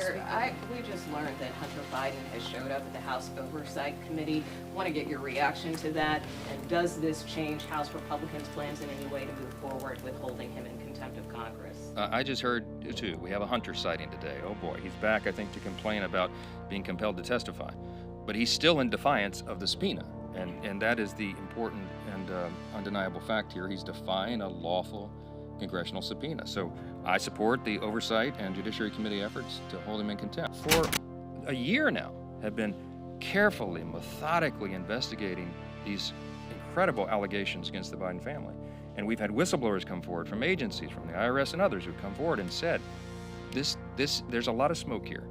Speaker, we just learned that Hunter Biden has showed up at the House Oversight Committee. Want to get your reaction to that, and does this change House Republicans' plans in any way to move forward with holding him in contempt of Congress? I just heard, too, we have a Hunter sighting today. Oh boy, he's back, I think, to complain about being compelled to testify. But he's still in defiance of the subpoena, and that is the important and undeniable fact here. He's defying a lawful congressional subpoena. So I support the Oversight and Judiciary Committee efforts to hold him in contempt. For a year now, have been carefully, methodically investigating these incredible allegations against the Biden family. And we've had whistleblowers come forward from agencies, from the IRS and others who've come forward and said, there's a lot of smoke here,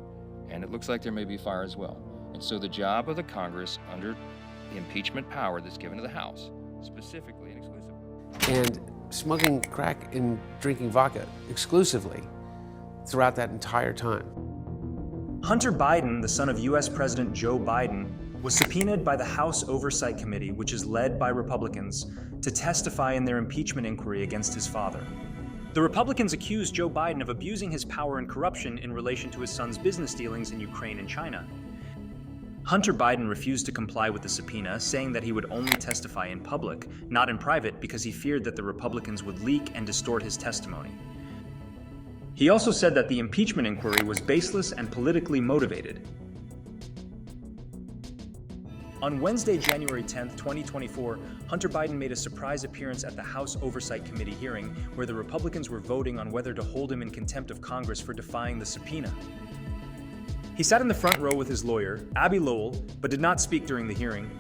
and it looks like there may be fire as well. And so the job of the Congress, under the impeachment power that's given to the House, specifically and exclusively. And smoking crack and drinking vodka exclusively throughout that entire time. Hunter Biden, the son of U.S. President Joe Biden, was subpoenaed by the House Oversight Committee, which is led by Republicans, to testify in their impeachment inquiry against his father. The Republicans accused Joe Biden of abusing his power and corruption in relation to his son's business dealings in Ukraine and China. Hunter Biden refused to comply with the subpoena, saying that he would only testify in public, not in private, because he feared that the Republicans would leak and distort his testimony. He also said that the impeachment inquiry was baseless and politically motivated. On Wednesday, January 10, 2024, Hunter Biden made a surprise appearance at the House Oversight Committee hearing, where the Republicans were voting on whether to hold him in contempt of Congress for defying the subpoena. He sat in the front row with his lawyer, Abby Lowell, but did not speak during the hearing.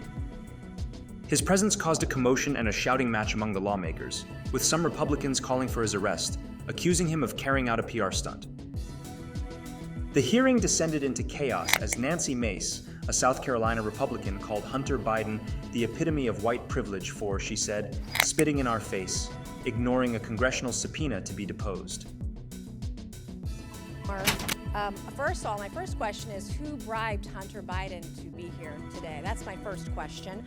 His presence caused a commotion and a shouting match among the lawmakers, with some Republicans calling for his arrest, accusing him of carrying out a PR stunt. The hearing descended into chaos as Nancy Mace, a South Carolina Republican, called Hunter Biden the epitome of white privilege for, she said, spitting in our face, ignoring a congressional subpoena to be deposed. First of all, my first question is, who bribed Hunter Biden to be here today? That's my first question.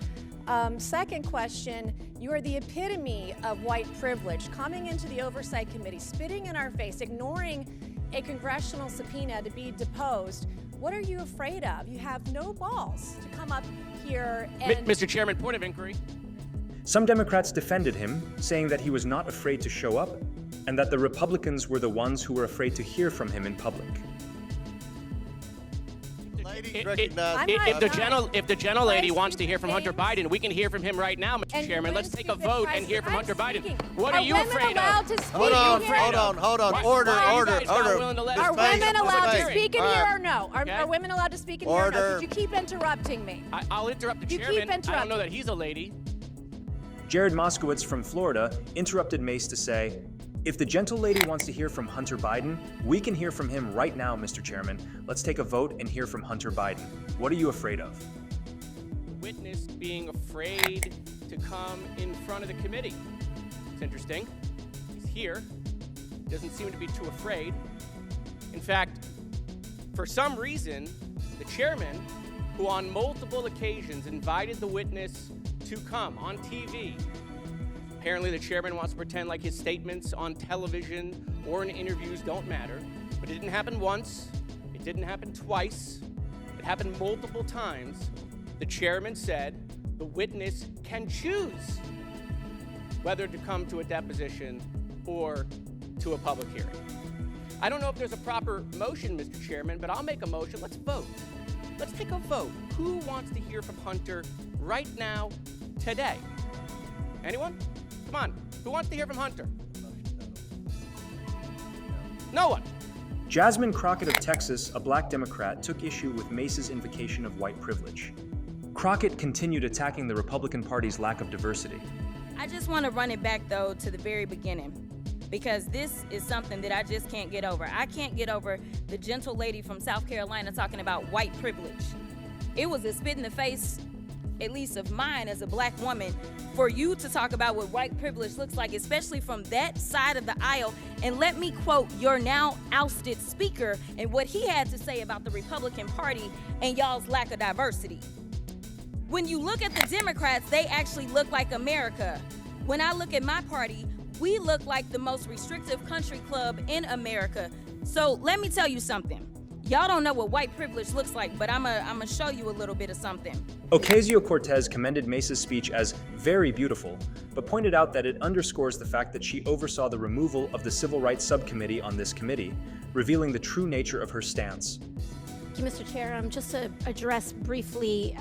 Second question, you are the epitome of white privilege, coming into the Oversight Committee, spitting in our face, ignoring a congressional subpoena to be deposed. What are you afraid of? You have no balls to come up here and... Mr. Chairman, point of inquiry. Some Democrats defended him, saying that he was not afraid to show up, and that the Republicans were the ones who were afraid to hear from him in public. If the gentlelady wants to hear from Hunter Biden, we can hear from him right now, Mr. Chairman. Let's take a vote and hear from Hunter Biden. What are you afraid of? Hold on. Order. Are women allowed to speak in here or no? Are women allowed to speak in here or no? Could you keep interrupting me? I'll interrupt the chairman. I don't know that he's a lady. Jared Moskowitz from Florida interrupted Mace to say, if the gentlelady wants to hear from Hunter Biden, we can hear from him right now, Mr. Chairman. Let's take a vote and hear from Hunter Biden. What are you afraid of? Witness being afraid to come in front of the committee. It's interesting. He's here. Doesn't seem to be too afraid. In fact, for some reason, the chairman, who on multiple occasions invited the witness to come on TV, apparently the chairman wants to pretend like his statements on television or in interviews don't matter. But it didn't happen once. It didn't happen twice. It happened multiple times. The chairman said the witness can choose whether to come to a deposition or to a public hearing. I don't know if there's a proper motion, Mr. Chairman, but I'll make a motion. Let's vote. Let's take a vote. Who wants to hear from Hunter right now, today? Anyone? Come on. Who wants to hear from Hunter? No one. Jasmine Crockett of Texas, a black Democrat, took issue with Mace's invocation of white privilege. Crockett continued attacking the Republican Party's lack of diversity. I just want to run it back, though, to the very beginning, because this is something that I just can't get over. I can't get over the gentle lady from South Carolina talking about white privilege. It was a spit in the face, at least of mine as a black woman, for you to talk about what white privilege looks like, especially from that side of the aisle. And let me quote your now ousted speaker and what he had to say about the Republican Party and y'all's lack of diversity. When you look at the Democrats, they actually look like America. When I look at my party, we look like the most restrictive country club in America. So let me tell you something. Y'all don't know what white privilege looks like, but I'm gonna show you a little bit of something. Ocasio-Cortez commended Mesa's speech as very beautiful, but pointed out that it underscores the fact that she oversaw the removal of the Civil Rights Subcommittee on this committee, revealing the true nature of her stance. Thank you, Mr. Chair. Just to address briefly,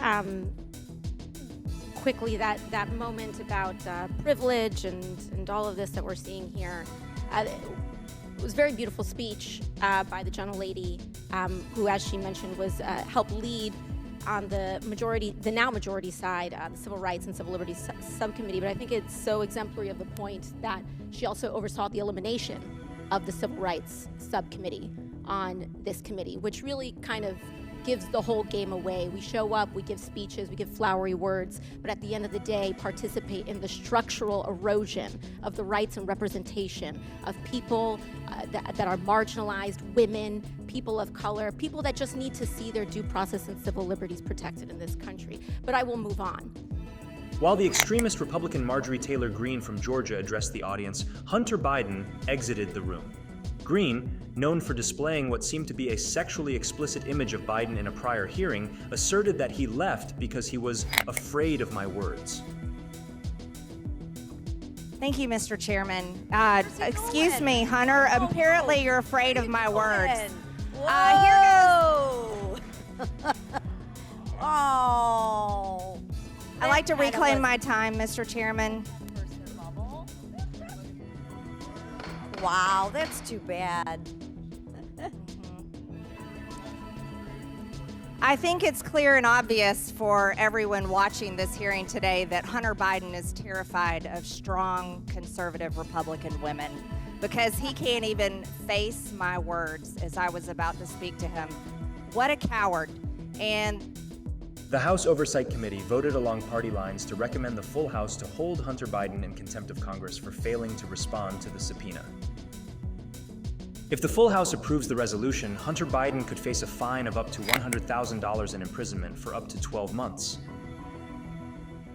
quickly, that moment about privilege and all of this that we're seeing here. It was a very beautiful speech by the gentlelady, who, as she mentioned, was helped lead on the now majority side, the Civil Rights and Civil Liberties Subcommittee. But I think it's so exemplary of the point that she also oversaw the elimination of the Civil Rights Subcommittee on this committee, which really kind of gives the whole game away. We show up, we give speeches, we give flowery words, but at the end of the day, participate in the structural erosion of the rights and representation of people that are marginalized, women, people of color, people that just need to see their due process and civil liberties protected in this country. But I will move on. While the extremist Republican Marjorie Taylor Greene from Georgia addressed the audience, Hunter Biden exited the room. Greene, known for displaying what seemed to be a sexually explicit image of Biden in a prior hearing, asserted that he left because he was afraid of my words. Thank you, Mr. Chairman. Excuse me, Hunter. Apparently you're afraid of my words. Whoa! Oh. I'd like to reclaim my time, Mr. Chairman. Wow, that's too bad. I think it's clear and obvious for everyone watching this hearing today that Hunter Biden is terrified of strong, conservative Republican women because he can't even face my words as I was about to speak to him. What a coward. And the House Oversight Committee voted along party lines to recommend the full House to hold Hunter Biden in contempt of Congress for failing to respond to the subpoena. If the full House approves the resolution, Hunter Biden could face a fine of up to $100,000 in imprisonment for up to 12 months.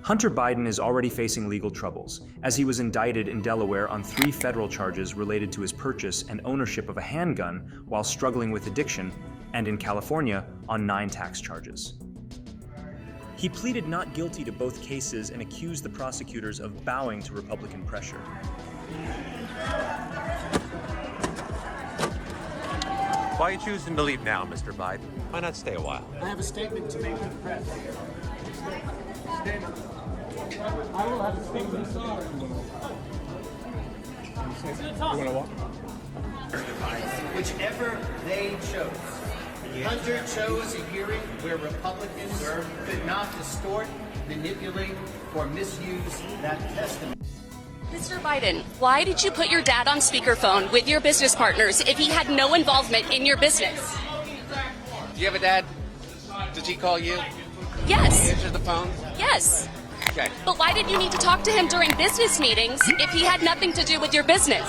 Hunter Biden is already facing legal troubles, as he was indicted in Delaware on 3 federal charges related to his purchase and ownership of a handgun while struggling with addiction, and in California on 9 tax charges. He pleaded not guilty to both cases and accused the prosecutors of bowing to Republican pressure. Why are you choosing to leave now, Mr. Biden? Why not stay a while? I have a statement to make to the press. I will have a statement. You want to walk? Whichever they chose. Hunter chose a hearing where Republicans could not distort, manipulate, or misuse that testimony. Mr. Biden, why did you put your dad on speakerphone with your business partners if he had no involvement in your business? Do you have a dad? Did he call you? Yes. Answer the phone? Yes. Okay. But why did you need to talk to him during business meetings if he had nothing to do with your business?